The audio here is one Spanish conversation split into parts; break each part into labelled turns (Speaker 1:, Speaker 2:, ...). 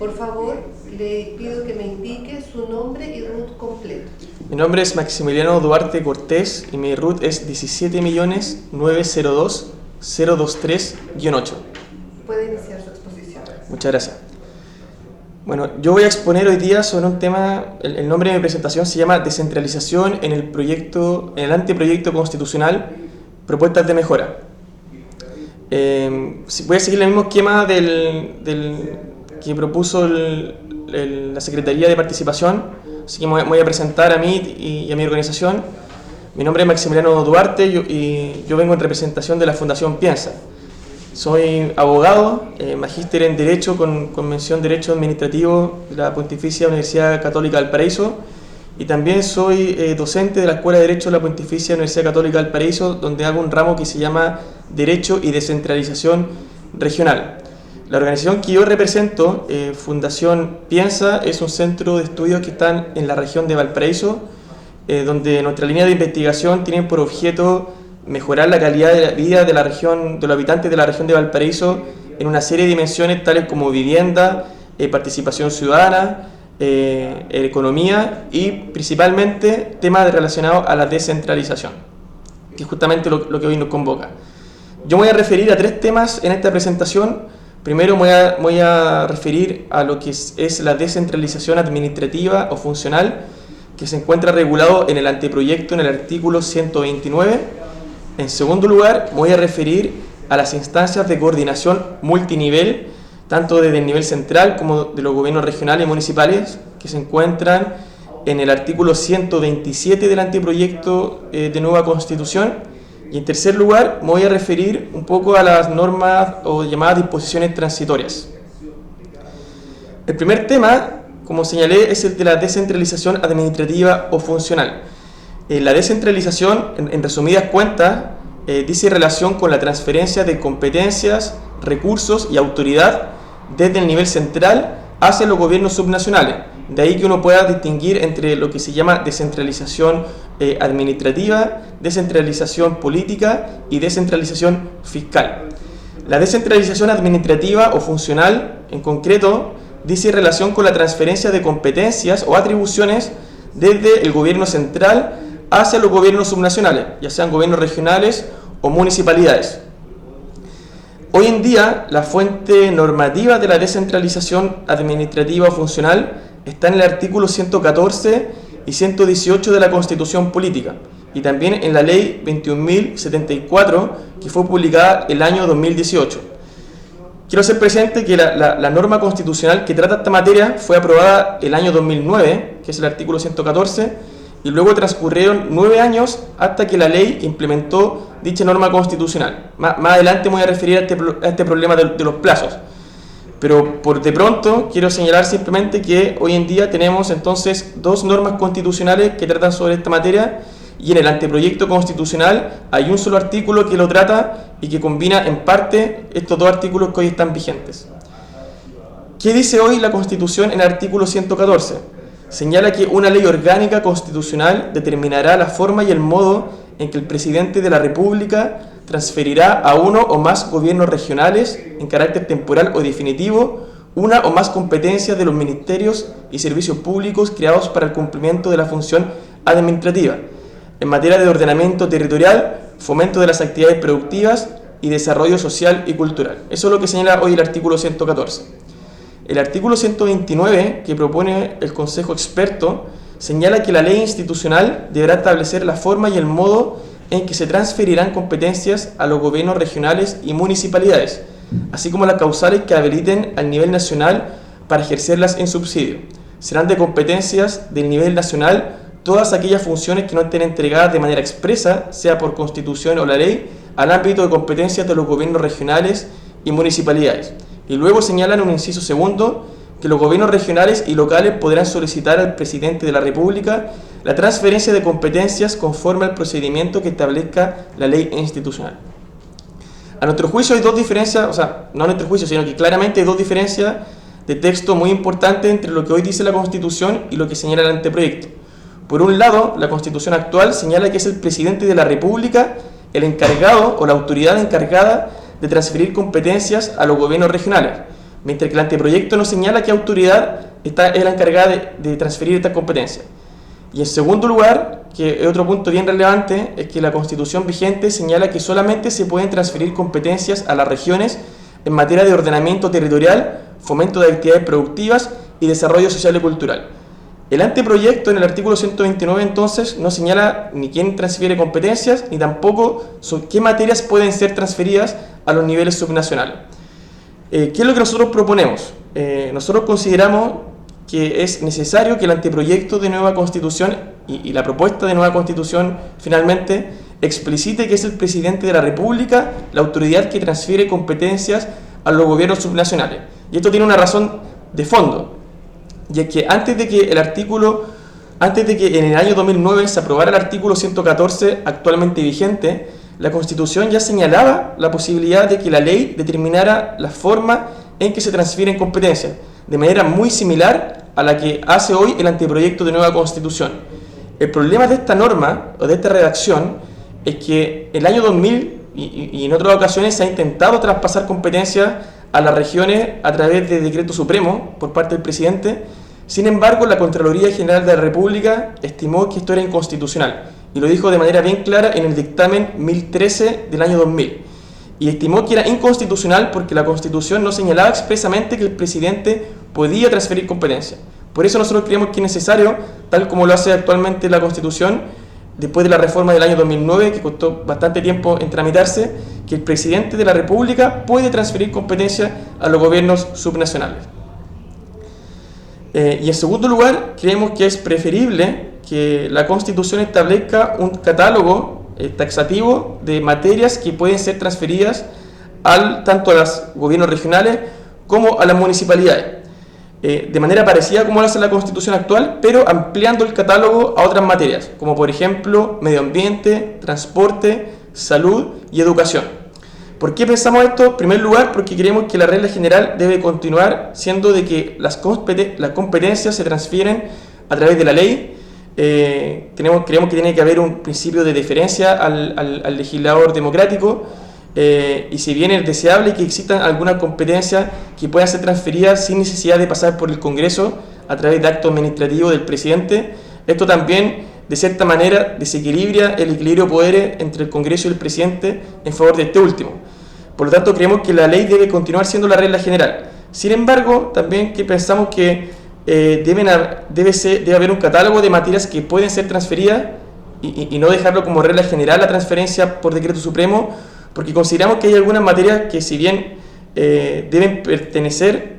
Speaker 1: Por favor, le pido que me indique su nombre y RUT completo.
Speaker 2: Mi nombre es Maximiliano Duarte Cortés y mi RUT es 17.902.023-8.
Speaker 1: Puede iniciar su exposición.
Speaker 2: Muchas gracias. Bueno, yo voy a exponer hoy día sobre un tema, el nombre de mi presentación se llama Descentralización en el anteproyecto constitucional, propuestas de mejora. Voy a seguir el mismo esquema que propuso la Secretaría de Participación, así que me voy a presentar a mí y a mi organización. Mi nombre es Maximiliano Duarte y yo vengo en representación de la Fundación Piensa. Soy abogado, magíster en Derecho con mención Derecho Administrativo de la Pontificia Universidad Católica del Paraíso y también soy docente de la Escuela de Derecho de la Pontificia Universidad Católica del Paraíso, donde hago un ramo que se llama Derecho y Descentralización Regional. La organización que yo represento, Fundación Piensa, es un centro de estudios que está en la región de Valparaíso, donde nuestra línea de investigación tiene por objeto mejorar la calidad de la vida de la región, de los habitantes de la región de Valparaíso en una serie de dimensiones tales como vivienda, participación ciudadana, economía y principalmente temas relacionados a la descentralización, que es justamente lo que hoy nos convoca. Yo me voy a referir a tres temas en esta presentación. Primero me voy a referir a lo que es la descentralización administrativa o funcional, que se encuentra regulado en el anteproyecto en el artículo 129. En segundo lugar, me voy a referir a las instancias de coordinación multinivel, tanto desde el nivel central como de los gobiernos regionales y municipales, que se encuentran en el artículo 127 del anteproyecto de nueva Constitución. Y en tercer lugar, me voy a referir un poco a las normas o llamadas disposiciones transitorias. El primer tema, como señalé, es el de la descentralización administrativa o funcional. La descentralización, en resumidas cuentas, dice relación con la transferencia de competencias, recursos y autoridad desde el nivel central hacia los gobiernos subnacionales. De ahí que uno pueda distinguir entre lo que se llama descentralización administrativa, descentralización política y descentralización fiscal. La descentralización administrativa o funcional, en concreto, dice relación con la transferencia de competencias o atribuciones desde el gobierno central hacia los gobiernos subnacionales, ya sean gobiernos regionales o municipalidades. Hoy en día, la fuente normativa de la descentralización administrativa o funcional está en el artículo 114 y 118 de la Constitución Política y también en la Ley 21.074, que fue publicada el año 2018. Quiero hacer presente que la norma constitucional que trata esta materia fue aprobada el año 2009, que es el artículo 114, y luego transcurrieron 9 años hasta que la ley implementó dicha norma constitucional. Más adelante me voy a referir a este problema de los plazos. Pero de pronto quiero señalar simplemente que hoy en día tenemos entonces dos normas constitucionales que tratan sobre esta materia y en el anteproyecto constitucional hay un solo artículo que lo trata y que combina en parte estos dos artículos que hoy están vigentes. ¿Qué dice hoy la Constitución en el artículo 114? Señala que una ley orgánica constitucional determinará la forma y el modo en que el presidente de la República transferirá a uno o más gobiernos regionales, en carácter temporal o definitivo, una o más competencias de los ministerios y servicios públicos creados para el cumplimiento de la función administrativa, en materia de ordenamiento territorial, fomento de las actividades productivas y desarrollo social y cultural. Eso es lo que señala hoy el artículo 114. El artículo 129, que propone el Consejo Experto, señala que la ley institucional deberá establecer la forma y el modo en que se transferirán competencias a los gobiernos regionales y municipalidades, así como las causales que habiliten al nivel nacional para ejercerlas en subsidio. Serán de competencias del nivel nacional todas aquellas funciones que no estén entregadas de manera expresa, sea por Constitución o la ley, al ámbito de competencias de los gobiernos regionales y municipalidades. Y luego señalan en un inciso segundo que los gobiernos regionales y locales podrán solicitar al presidente de la República la transferencia de competencias conforme al procedimiento que establezca la ley institucional. A nuestro juicio hay dos diferencias, o sea, no a nuestro juicio, sino que claramente hay dos diferencias de texto muy importantes entre lo que hoy dice la Constitución y lo que señala el anteproyecto. Por un lado, la Constitución actual señala que es el presidente de la República el encargado o la autoridad encargada de transferir competencias a los gobiernos regionales, mientras que el anteproyecto no señala qué autoridad es la encargada de transferir estas competencias. Y en segundo lugar, que es otro punto bien relevante, es que la Constitución vigente señala que solamente se pueden transferir competencias a las regiones en materia de ordenamiento territorial, fomento de actividades productivas y desarrollo social y cultural. El anteproyecto en el artículo 129 entonces no señala ni quién transfiere competencias, ni tampoco qué materias pueden ser transferidas a los niveles subnacionales. ¿Qué es lo que nosotros proponemos? Nosotros consideramos que es necesario que el anteproyecto de nueva Constitución y la propuesta de nueva Constitución finalmente explicite que es el presidente de la República la autoridad que transfiere competencias a los gobiernos subnacionales. Y esto tiene una razón de fondo, y es que antes de que en el año 2009 se aprobara el artículo 114 actualmente vigente, la Constitución ya señalaba la posibilidad de que la ley determinara la forma en que se transfieren competencias, de manera muy similar a la que hace hoy el anteproyecto de nueva Constitución. El problema de esta norma, o de esta redacción, es que el año 2000 y en otras ocasiones se ha intentado traspasar competencias a las regiones a través de decreto supremo por parte del presidente. Sin embargo, la Contraloría General de la República estimó que esto era inconstitucional y lo dijo de manera bien clara en el dictamen 1013 del año 2000. Y estimó que era inconstitucional porque la Constitución no señalaba expresamente que el presidente podía transferir competencias. Por eso nosotros creemos que es necesario, tal como lo hace actualmente la Constitución, después de la reforma del año 2009, que costó bastante tiempo en tramitarse, que el presidente de la República puede transferir competencias a los gobiernos subnacionales. Y en segundo lugar, creemos que es preferible que la Constitución establezca un catálogo taxativo de materias que pueden ser transferidas tanto a los gobiernos regionales como a las municipalidades, de manera parecida como lo hace la Constitución actual, pero ampliando el catálogo a otras materias, como por ejemplo medio ambiente, transporte, salud y educación. ¿Por qué pensamos esto? En primer lugar, porque creemos que la regla general debe continuar siendo de que las competencias se transfieren a través de la ley. Creemos que tiene que haber un principio de deferencia al legislador democrático, y si bien es deseable que existan algunas competencias que puedan ser transferidas sin necesidad de pasar por el Congreso a través de acto administrativo del presidente, esto también de cierta manera desequilibra el equilibrio de poderes entre el Congreso y el presidente en favor de este último. Por lo tanto, creemos que la ley debe continuar siendo la regla general. Sin embargo, también que pensamos que debe haber un catálogo de materias que pueden ser transferidas y no dejarlo como regla general la transferencia por decreto supremo, porque consideramos que hay algunas materias que, si bien deben pertenecer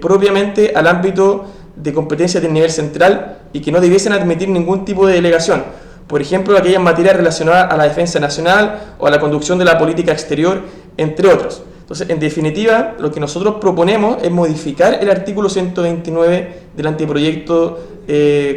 Speaker 2: propiamente al ámbito de competencias del nivel central y que no debiesen admitir ningún tipo de delegación. Por ejemplo, aquellas materias relacionadas a la defensa nacional o a la conducción de la política exterior, entre otros. Entonces, en definitiva, lo que nosotros proponemos es modificar el artículo 129 del anteproyecto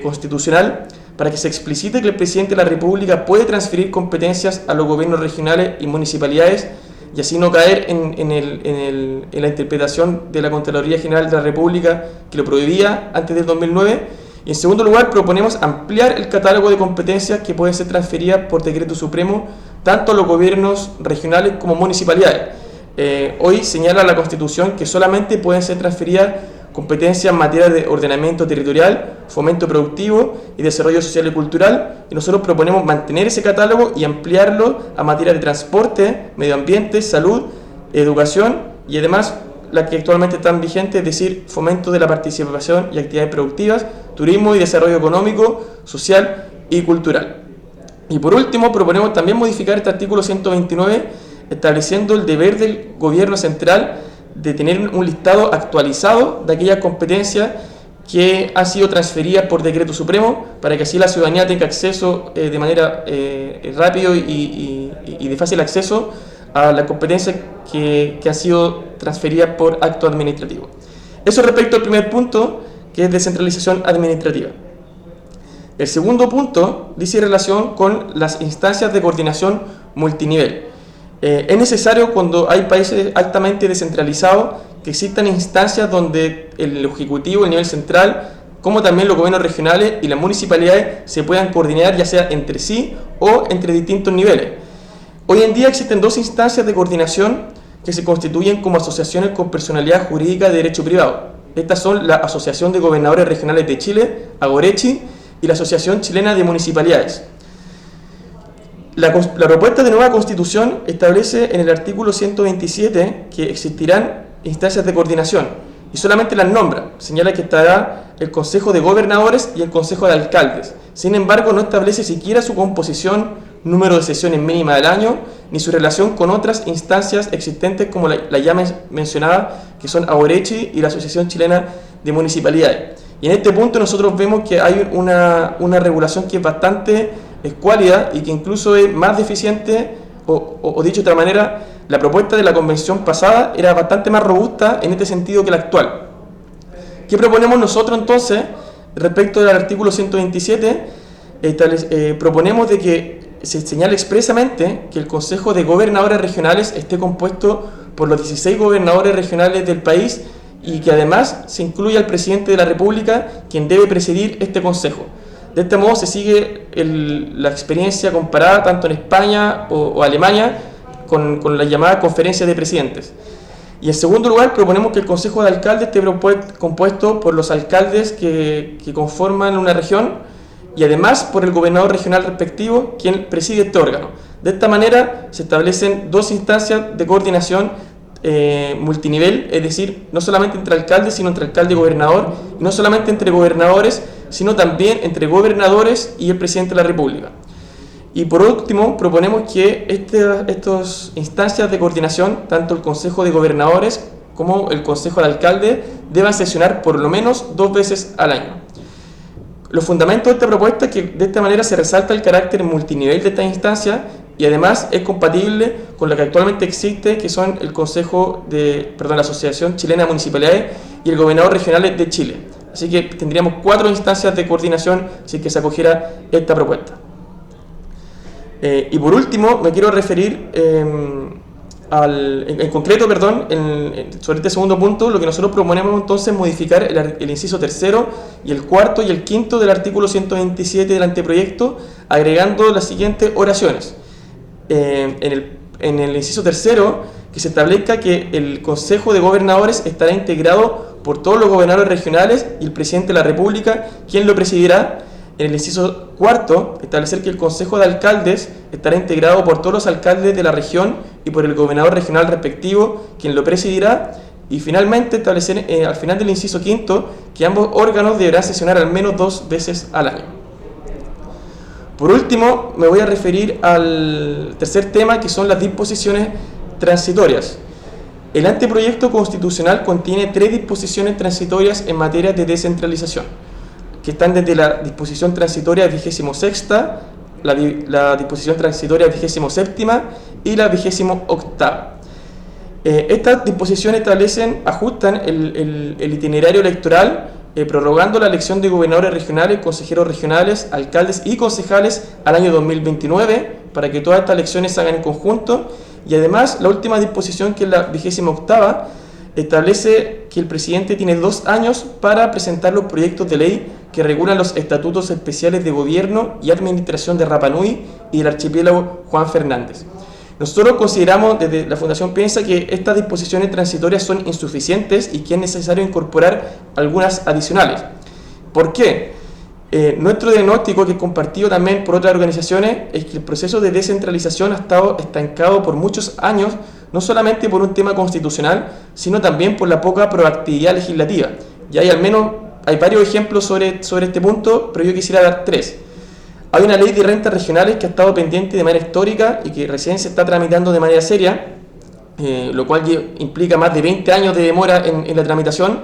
Speaker 2: constitucional para que se explicite que el presidente de la República puede transferir competencias a los gobiernos regionales y municipalidades, y así no caer en la interpretación de la Contraloría General de la República, que lo prohibía antes del 2009. Y en segundo lugar, proponemos ampliar el catálogo de competencias que pueden ser transferidas por decreto supremo tanto a los gobiernos regionales como municipalidades. Hoy señala la Constitución que solamente pueden ser transferidas competencias en materia de ordenamiento territorial, fomento productivo y desarrollo social y cultural, y nosotros proponemos mantener ese catálogo y ampliarlo a materia de transporte, medio ambiente, salud, educación y además las que actualmente están vigentes, es decir, fomento de la participación y actividades productivas, turismo y desarrollo económico, social y cultural. Y por último, proponemos también modificar este artículo 129, estableciendo el deber del gobierno central de tener un listado actualizado de aquellas competencias que han sido transferidas por decreto supremo, para que así la ciudadanía tenga acceso de manera rápido y de fácil acceso a las competencias que han sido transferidas por acto administrativo. Eso respecto al primer punto, que es descentralización administrativa. El segundo punto dice relación con las instancias de coordinación multinivel. Es necesario, cuando hay países altamente descentralizados, que existan instancias donde el Ejecutivo, el nivel central, como también los gobiernos regionales y las municipalidades se puedan coordinar, ya sea entre sí o entre distintos niveles. Hoy en día existen dos instancias de coordinación que se constituyen como asociaciones con personalidad jurídica de derecho privado. Estas son la Asociación de Gobernadores Regionales de Chile, Agorechi, y la Asociación Chilena de Municipalidades. La propuesta de nueva constitución establece en el artículo 127 que existirán instancias de coordinación y solamente las nombra. Señala que estará el Consejo de Gobernadores y el Consejo de Alcaldes. Sin embargo, no establece siquiera su composición, número de sesiones mínima del año, ni su relación con otras instancias existentes como la ya mencionada, que son Agorechi y la Asociación Chilena de Municipalidades. Y en este punto nosotros vemos que hay una regulación que es bastante escuálida y que incluso es más deficiente, o dicho de otra manera, la propuesta de la convención pasada era bastante más robusta en este sentido que la actual. ¿Qué proponemos nosotros entonces respecto al artículo 127? Proponemos de que se señale expresamente que el Consejo de Gobernadores Regionales esté compuesto por los 16 gobernadores regionales del país y que además se incluya al presidente de la República, quien debe presidir este consejo. De este modo se sigue la experiencia comparada tanto en España o Alemania con la llamada conferencia de presidentes. Y en segundo lugar, proponemos que el Consejo de Alcaldes esté compuesto por los alcaldes que conforman una región y además por el gobernador regional respectivo, quien preside este órgano. De esta manera se establecen dos instancias de coordinación multinivel, es decir, no solamente entre alcaldes, sino entre alcalde y gobernador, y no solamente entre gobernadores, sino también entre gobernadores y el presidente de la República. Y por último, proponemos que estas instancias de coordinación, tanto el Consejo de Gobernadores como el Consejo de Alcaldes, deban sesionar por lo menos 2 veces al año. Los fundamentos de esta propuesta es que de esta manera se resalta el carácter multinivel de esta instancia y además es compatible con la que actualmente existe, que son la Asociación Chilena de Municipalidades y el Gobernador Regional de Chile. Así que tendríamos 4 instancias de coordinación si es que se acogiera esta propuesta. Y por último, me quiero referir en concreto, sobre este segundo punto. Lo que nosotros proponemos entonces es modificar el inciso tercero y el cuarto y el quinto del artículo 127 del anteproyecto, agregando las siguientes oraciones. En el inciso tercero, que se establezca que el Consejo de Gobernadores estará integrado por todos los gobernadores regionales y el presidente de la República, quien lo presidirá. En el inciso cuarto, establecer que el Consejo de Alcaldes estará integrado por todos los alcaldes de la región y por el gobernador regional respectivo, quien lo presidirá. Y finalmente, establecer al final del inciso quinto que ambos órganos deberán sesionar al menos 2 veces al año. Por último, me voy a referir al tercer tema, que son las disposiciones transitorias. El anteproyecto constitucional contiene 3 disposiciones transitorias en materia de descentralización, que están desde la disposición transitoria 26ª, la disposición transitoria 27ª y la 28ª. Estas disposiciones ajustan el itinerario electoral, prorrogando la elección de gobernadores regionales, consejeros regionales, alcaldes y concejales al año 2029, para que todas estas elecciones se hagan en conjunto. Y además, la última disposición, que es la 28ª, establece que el presidente tiene 2 años para presentar los proyectos de ley que regulan los estatutos especiales de gobierno y administración de Rapa Nui y del archipiélago Juan Fernández. Nosotros consideramos desde la Fundación Piensa que estas disposiciones transitorias son insuficientes y que es necesario incorporar algunas adicionales. ¿Por qué? Nuestro diagnóstico, que es compartido también por otras organizaciones, es que el proceso de descentralización ha estado estancado por muchos años, no solamente por un tema constitucional, sino también por la poca proactividad legislativa. Y hay varios ejemplos sobre este punto, pero yo quisiera dar 3. Hay una ley de rentas regionales que ha estado pendiente de manera histórica y que recién se está tramitando de manera seria, lo cual implica más de 20 años de demora en la tramitación.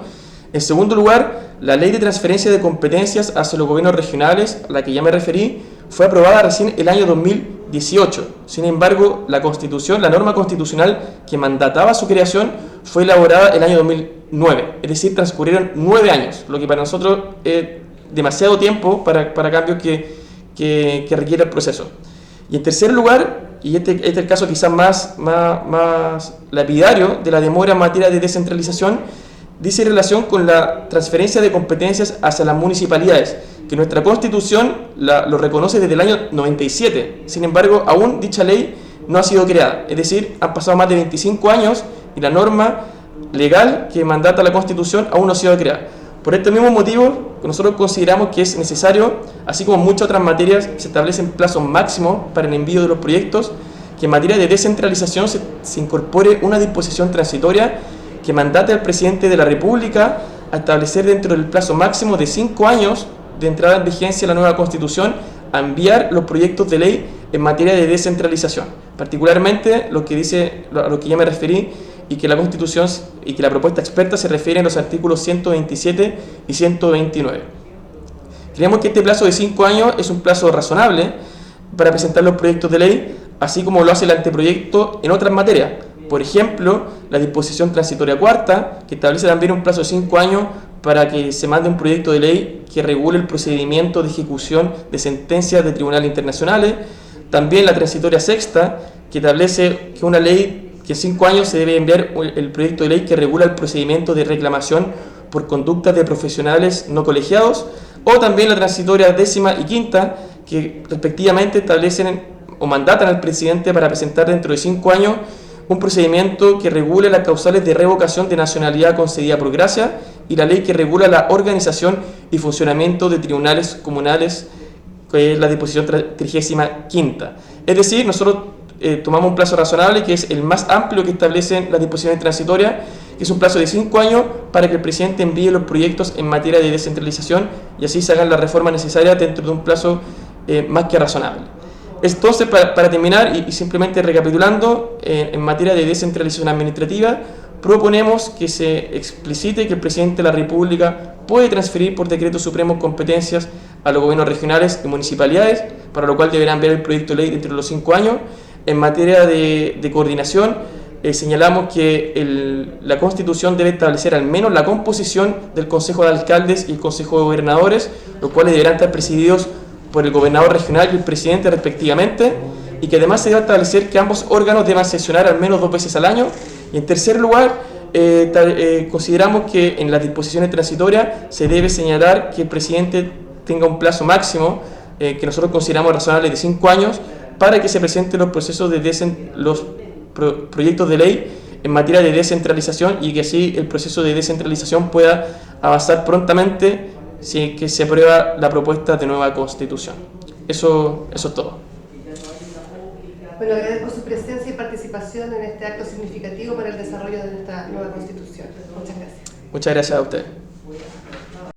Speaker 2: En segundo lugar, la ley de transferencia de competencias hacia los gobiernos regionales, a la que ya me referí, fue aprobada recién el año 2018. Sin embargo, la norma constitucional que mandataba su creación fue elaborada el año 2009, es decir, transcurrieron 9 años, lo que para nosotros es demasiado tiempo para cambios que requiere el proceso. Y en tercer lugar, y este es el caso quizás más lapidario de la demora en materia de descentralización, dice en relación con la transferencia de competencias hacia las municipalidades, que nuestra Constitución lo reconoce desde el año 97. Sin embargo, aún dicha ley no ha sido creada. Es decir, han pasado más de 25 años y la norma legal que mandata la Constitución aún no ha sido creada. Por este mismo motivo, nosotros consideramos que es necesario, así como en muchas otras materias, se establecen plazos máximos para el envío de los proyectos, que en materia de descentralización se incorpore una disposición transitoria que mandate al presidente de la República a establecer dentro del plazo máximo de 5 años de entrada en vigencia de la nueva Constitución a enviar los proyectos de ley en materia de descentralización. Particularmente lo que dice, a lo que ya me referí, y que la Constitución y que la propuesta experta se refieren a los artículos 127 y 129. Creemos que este plazo de 5 años es un plazo razonable para presentar los proyectos de ley, así como lo hace el anteproyecto en otras materias. Por ejemplo, la disposición transitoria cuarta, que establece también un plazo de 5 años para que se mande un proyecto de ley que regule el procedimiento de ejecución de sentencias de tribunales internacionales. También la transitoria sexta, que establece que una ley que en 5 años se debe enviar el proyecto de ley que regula el procedimiento de reclamación por conductas de profesionales no colegiados, o también la transitoria décima y quinta, que respectivamente establecen o mandatan al presidente para presentar dentro de 5 años un procedimiento que regule las causales de revocación de nacionalidad concedida por gracia y la ley que regula la organización y funcionamiento de tribunales comunales, que es la disposición 35ª. Es decir, nosotros tomamos un plazo razonable que es el más amplio que establecen las disposiciones transitorias, que es un plazo de 5 años para que el presidente envíe los proyectos en materia de descentralización y así se hagan las reformas necesarias dentro de un plazo más que razonable. Entonces, para terminar y simplemente recapitulando, en materia de descentralización administrativa, proponemos que se explicite que el presidente de la República puede transferir por decreto supremo competencias a los gobiernos regionales y municipalidades, para lo cual deberán enviar el proyecto de ley dentro de los 5 años. En materia de coordinación, señalamos que la Constitución debe establecer al menos la composición del Consejo de Alcaldes y el Consejo de Gobernadores, los cuales deberán estar presididos por el gobernador regional y el presidente respectivamente, y que además se debe establecer que ambos órganos deban sesionar al menos 2 veces al año. Y en tercer lugar, consideramos que en las disposiciones transitorias se debe señalar que el presidente tenga un plazo máximo que nosotros consideramos razonable de 5 años para que se presenten los procesos los proyectos de ley en materia de descentralización y que así el proceso de descentralización pueda avanzar prontamente si que se aprueba la propuesta de nueva Constitución. Eso es todo.
Speaker 1: Bueno, agradezco su presencia y participación en este acto significativo para el desarrollo de nuestra nueva Constitución. Muchas gracias.
Speaker 2: Muchas gracias a usted.